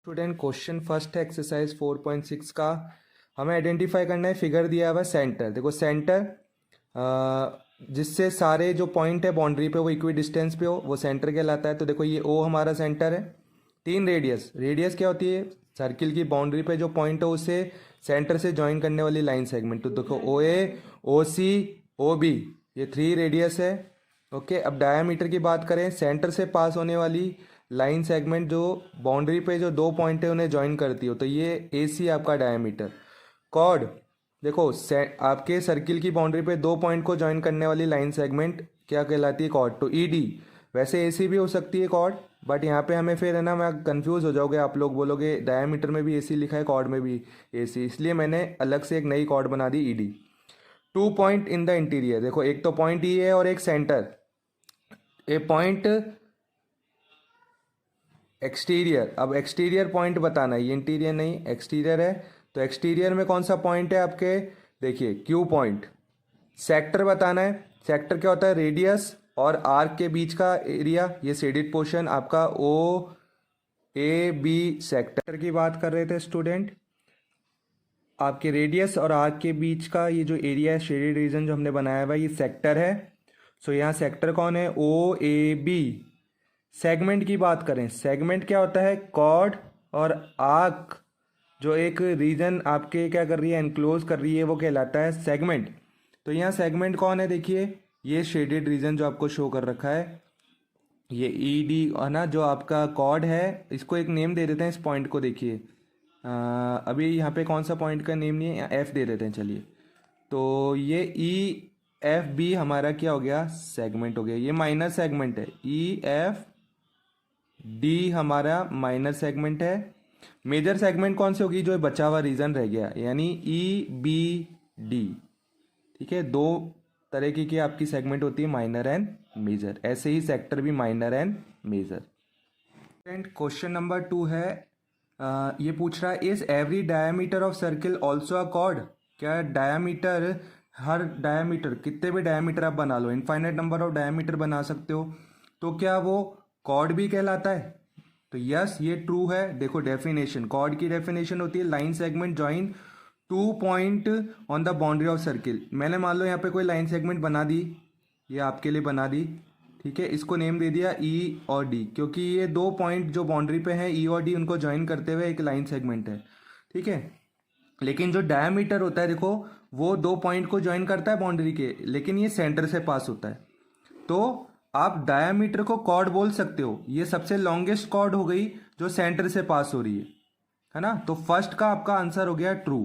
Student question first है exercise 4.6 का। हमें आइडेंटिफाई करना है, फिगर दिया हुआ सेंटर। देखो सेंटर जिससे सारे जो पॉइंट है बाउंड्री पे वो इक्वी डिस्टेंस पे हो वो सेंटर कहलाता है। तो देखो ये ओ हमारा सेंटर है। तीन रेडियस, रेडियस क्या होती है? सर्किल की बाउंड्री पे जो पॉइंट है उसे सेंटर से ज्वाइन करने वाली लाइन सेगमेंट। तो देखो ओ ए, ओ सी, ओ बी, ये थ्री रेडियस है। ओके, अब डायामीटर की बात करें, सेंटर से पास होने वाली लाइन सेगमेंट जो बाउंड्री पे जो दो पॉइंट है उन्हें ज्वाइन करती हो, तो ये ए सी आपका डायामीटर। कॉर्ड, देखो आपके सर्किल की बाउंड्री पे दो पॉइंट को ज्वाइन करने वाली लाइन सेगमेंट क्या कहलाती है? कॉर्ड। तो ई डी, वैसे ए सी भी हो सकती है कॉर्ड, बट यहाँ पे हमें फिर है ना, मैं कंफ्यूज हो जाओगे, आप लोग बोलोगे डायामीटर में भी ए सी लिखा है, कॉर्ड में भी ए सी, इसलिए मैंने अलग से एक नई कॉर्ड बना दी E D. Two point in the interior, देखो एक तो पॉइंट ई है और एक सेंटर। ए पॉइंट एक्सटीरियर, अब एक्सटीरियर पॉइंट बताना है, ये इंटीरियर नहीं एक्सटीरियर है। तो एक्सटीरियर में कौन सा पॉइंट है आपके? देखिए क्यू पॉइंट। सेक्टर बताना है, सेक्टर क्या होता है? रेडियस और आर्क के बीच का एरिया, ये शेडेड पोर्शन आपका ओ ए बी सेक्टर की बात कर रहे थे स्टूडेंट। आपके रेडियस और आर्क के बीच का ये जो एरिया है, शेडेड रीजन जो हमने बनाया हुआ है, ये सेक्टर है। सो यहाँ सेक्टर कौन है? ओ ए बी। सेगमेंट की बात करें, सेगमेंट क्या होता है? कॉर्ड और आर्क जो एक रीजन आपके क्या कर रही है, एनक्लोज कर रही है, वो कहलाता है सेगमेंट। तो यहाँ सेगमेंट कौन है? देखिए ये शेडेड रीजन जो आपको शो कर रखा है, ये ई डी है ना, जो आपका कॉर्ड है, इसको एक नेम दे देते हैं इस पॉइंट को। देखिए अभी यहाँ पे कौन सा पॉइंट का नेम नहीं है, एफ दे देते हैं चलिए। तो ये ई एफ बी हमारा क्या हो गया? सेगमेंट हो गया। ये माइनर सेगमेंट है, ई एफ डी हमारा माइनर सेगमेंट है। मेजर सेगमेंट कौन सी होगी? जो बचा हुआ रीजन रह गया, यानी ई बी डी। ठीक है, दो तरह की आपकी सेगमेंट होती है, माइनर एंड मेजर। ऐसे ही सेक्टर भी minor and major. Question number 2 है, ये पूछ रहा है, is every diameter of circle also a chord? क्या डायमीटर, हर डायमीटर, कितने भी डायमीटर आप बना लो, इनफाइनाइट नंबर ऑफ डायमीटर बना सकते हो, तो क्या वो कॉर्ड भी कहलाता है? तो यस, ये ट्रू है। देखो डेफिनेशन, कॉर्ड की डेफिनेशन होती है line segment join two point on the boundary of circle. मैंने मान लो यहाँ पे कोई लाइन सेगमेंट बना दी, ये आपके लिए बना दी, ठीक है, इसको नेम दे दिया ई और डी, क्योंकि ये दो पॉइंट जो बाउंड्री पे हैं ई और डी, उनको ज्वाइन करते हुए एक लाइन सेगमेंट है। ठीक है, लेकिन जो डायमीटर होता है देखो, वो दो पॉइंट को ज्वाइन करता है बाउंड्री के, लेकिन ये सेंटर से पास होता है। तो आप डायमीटर को कॉर्ड बोल सकते हो, ये सबसे लॉन्गेस्ट कॉर्ड हो गई जो सेंटर से पास हो रही है ना। तो फर्स्ट का आपका आंसर हो गया ट्रू।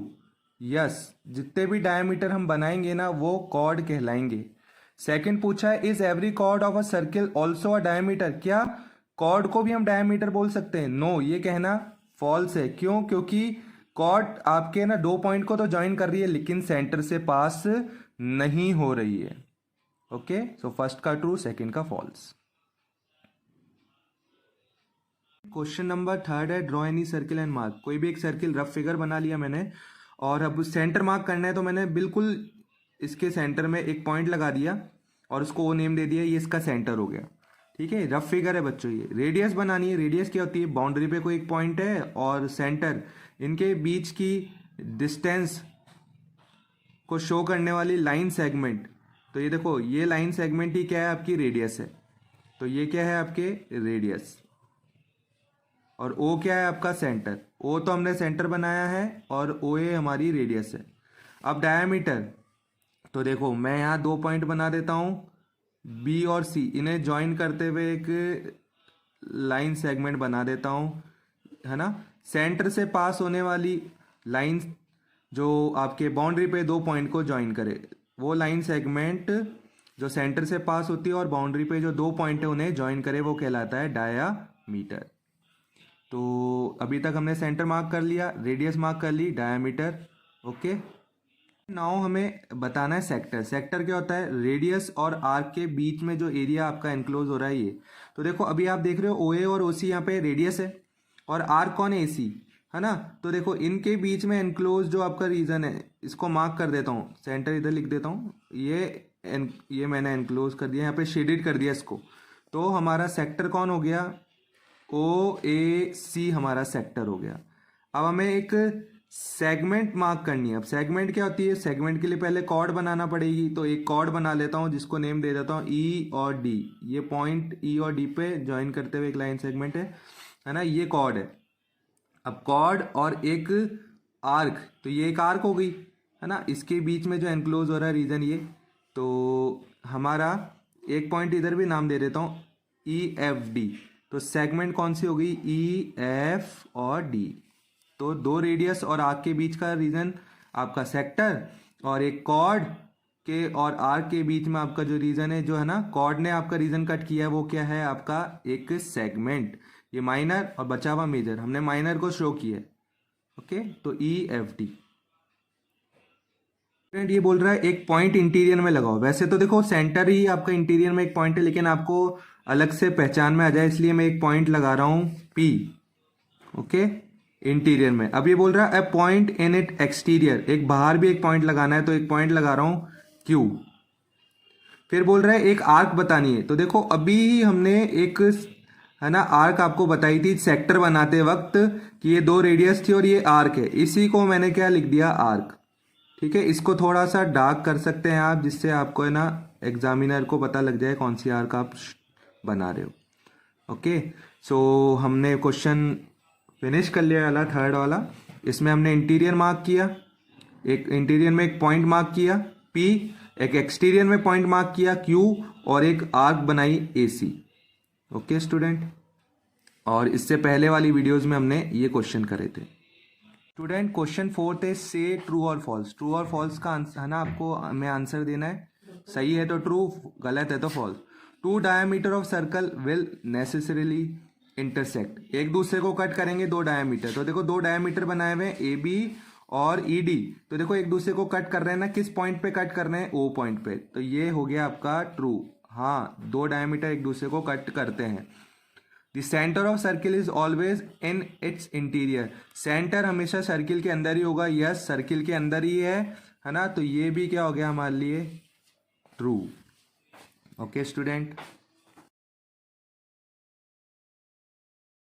यस, जितने भी डायमीटर हम बनाएंगे ना वो कॉर्ड कहलाएंगे। सेकंड पूछा है, is every chord of a circle also a diameter? क्या कॉर्ड को भी हम डायमीटर बोल सकते हैं? नो, ये कहना फॉल्स है। क्यों? क्योंकि कॉर्ड आपके ना दो पॉइंट को तो ज्वाइन कर रही है, लेकिन सेंटर से पास नहीं हो रही है। ओके, सो फर्स्ट का ट्रू, सेकंड का फॉल्स। क्वेश्चन नंबर 3 है, draw any circle and mark. कोई भी एक सर्किल रफ फिगर बना लिया मैंने, और अब सेंटर मार्क करना है, तो मैंने बिल्कुल इसके सेंटर में एक पॉइंट लगा दिया और उसको वो नेम दे दिया, ये इसका सेंटर हो गया। ठीक है, रफ फिगर है बच्चों। ये रेडियस बनानी है, रेडियस क्या होती है? बाउंड्री पे कोई एक पॉइंट है और सेंटर, इनके बीच की डिस्टेंस को शो करने वाली लाइन सेगमेंट। तो ये देखो, ये लाइन सेगमेंट ही क्या है? आपकी रेडियस है। तो ये क्या है? आपके रेडियस। और ओ क्या है? आपका सेंटर। ओ तो हमने सेंटर बनाया है और ओ ए हमारी रेडियस है। अब डायमीटर, तो देखो मैं यहाँ दो पॉइंट बना देता हूँ, बी और सी, इन्हें ज्वाइन करते हुए एक लाइन सेगमेंट बना देता हूँ, है ना। सेंटर से पास होने वाली लाइन जो आपके बाउंड्री पे दो पॉइंट को ज्वाइन करे, वो लाइन सेगमेंट जो सेंटर से पास होती है और बाउंड्री पे जो दो पॉइंट है उन्हें ज्वाइन करे, वो कहलाता है डायामीटर। तो अभी तक हमने सेंटर मार्क कर लिया, रेडियस मार्क कर ली, डायामीटर। ओके, नाउ हमें बताना है सेक्टर। सेक्टर क्या होता है? रेडियस और आर्क के बीच में जो एरिया आपका एनक्लोज हो रहा है ये। तो देखो अभी आप देख रहे हो ओ ए और ओ सी, यहाँ पे रेडियस है, और आर्क कौन है? ए सी, है ना। तो देखो इनके बीच में एनक्लोज जो आपका रीजन है, इसको मार्क कर देता हूँ, सेंटर इधर लिख देता हूँ, ये मैंने एनक्लोज कर दिया, यहाँ पे शेडेड कर दिया इसको। तो हमारा सेक्टर कौन हो गया? OAC हमारा सेक्टर हो गया। अब हमें एक सेगमेंट मार्क करनी है। अब सेगमेंट क्या होती है, सेगमेंट के लिए पहले कॉर्ड बनाना पड़ेगी। तो एक कॉर्ड बना लेता हूँ जिसको नेम दे देता हूँ E और D। ये पॉइंट E और D पे ज्वाइन करते हुए एक लाइन सेगमेंट है ना, ये कॉर्ड है। अब कॉर्ड और एक आर्क, तो ये एक आर्क हो गई है ना, इसके बीच में जो एनक्लोज हो रहा है रीजन ये, तो हमारा एक पॉइंट इधर भी नाम दे देता हूँ EFD। तो सेगमेंट कौन सी हो गई, EF और D। तो दो रेडियस और आर्क के बीच का रीजन आपका सेक्टर, और एक कॉर्ड के और आर्क के बीच में आपका जो रीजन है, जो है ना कॉर्ड ने आपका रीजन कट किया है, वो क्या है आपका एक सेगमेंट। ये माइनर और बचा हुआ मेजर, हमने माइनर को शो किया है। ओके, तो EFD। ये बोल रहा है एक पॉइंट इंटीरियर में लगाओ। वैसे तो देखो सेंटर ही आपका इंटीरियर में एक पॉइंट है, लेकिन आपको अलग से पहचान में आ जाए इसलिए मैं एक पॉइंट लगा रहा हूं P। ओके, इंटीरियर में। अब ये बोल रहा है पॉइंट इन इट एक्सटीरियर, एक बाहर भी एक पॉइंट लगाना है, तो एक पॉइंट लगा रहा हूं Q। फिर बोल रहा है एक आर्क बतानी है। तो देखो अभी हमने एक है ना आर्क आपको बताई थी सेक्टर बनाते वक्त कि ये दो रेडियस थी और ये आर्क है, इसी को मैंने क्या लिख दिया, आर्क। ठीक है, इसको थोड़ा सा डार्क कर सकते हैं आप, जिससे आपको है ना एग्जामिनर को पता लग जाए कौन सी आर्क आप बना रहे हो। ओके, सो हमने क्वेश्चन फिनिश कर लिया वाला थर्ड वाला। इसमें हमने इंटीरियर मार्क किया, एक इंटीरियर में एक पॉइंट मार्क किया P, एक एक्सटीरियर में पॉइंट मार्क किया Q, और एक आर्क बनाई AC। ओके स्टूडेंट, और इससे पहले वाली वीडियोस में हमने ये क्वेश्चन करे थे। स्टूडेंट क्वेश्चन 4 थे से ट्रू और फॉल्स। ट्रू और फॉल्स का है ना आपको हमें आंसर देना है, सही है तो ट्रू, गलत है तो false. Two diameter of circle will necessarily intersect, एक दूसरे को कट करेंगे दो डायमीटर। तो देखो दो डायमीटर बनाए हुए हैं AB और ED, तो देखो एक दूसरे को कट कर रहे हैं ना, किस पॉइंट पे कट कर रहे हैं, O पॉइंट पे। तो ये हो गया आपका ट्रू, हाँ दो डायमीटर एक दूसरे को कट करते हैं। The centre of circle is always in its interior, centre हमेशा सर्किल के अंदर ही होगा। यस, सर्किल के अंदर ही है ना, तो ये भी क्या हो गया हमारे लिए ट्रू। Okay student.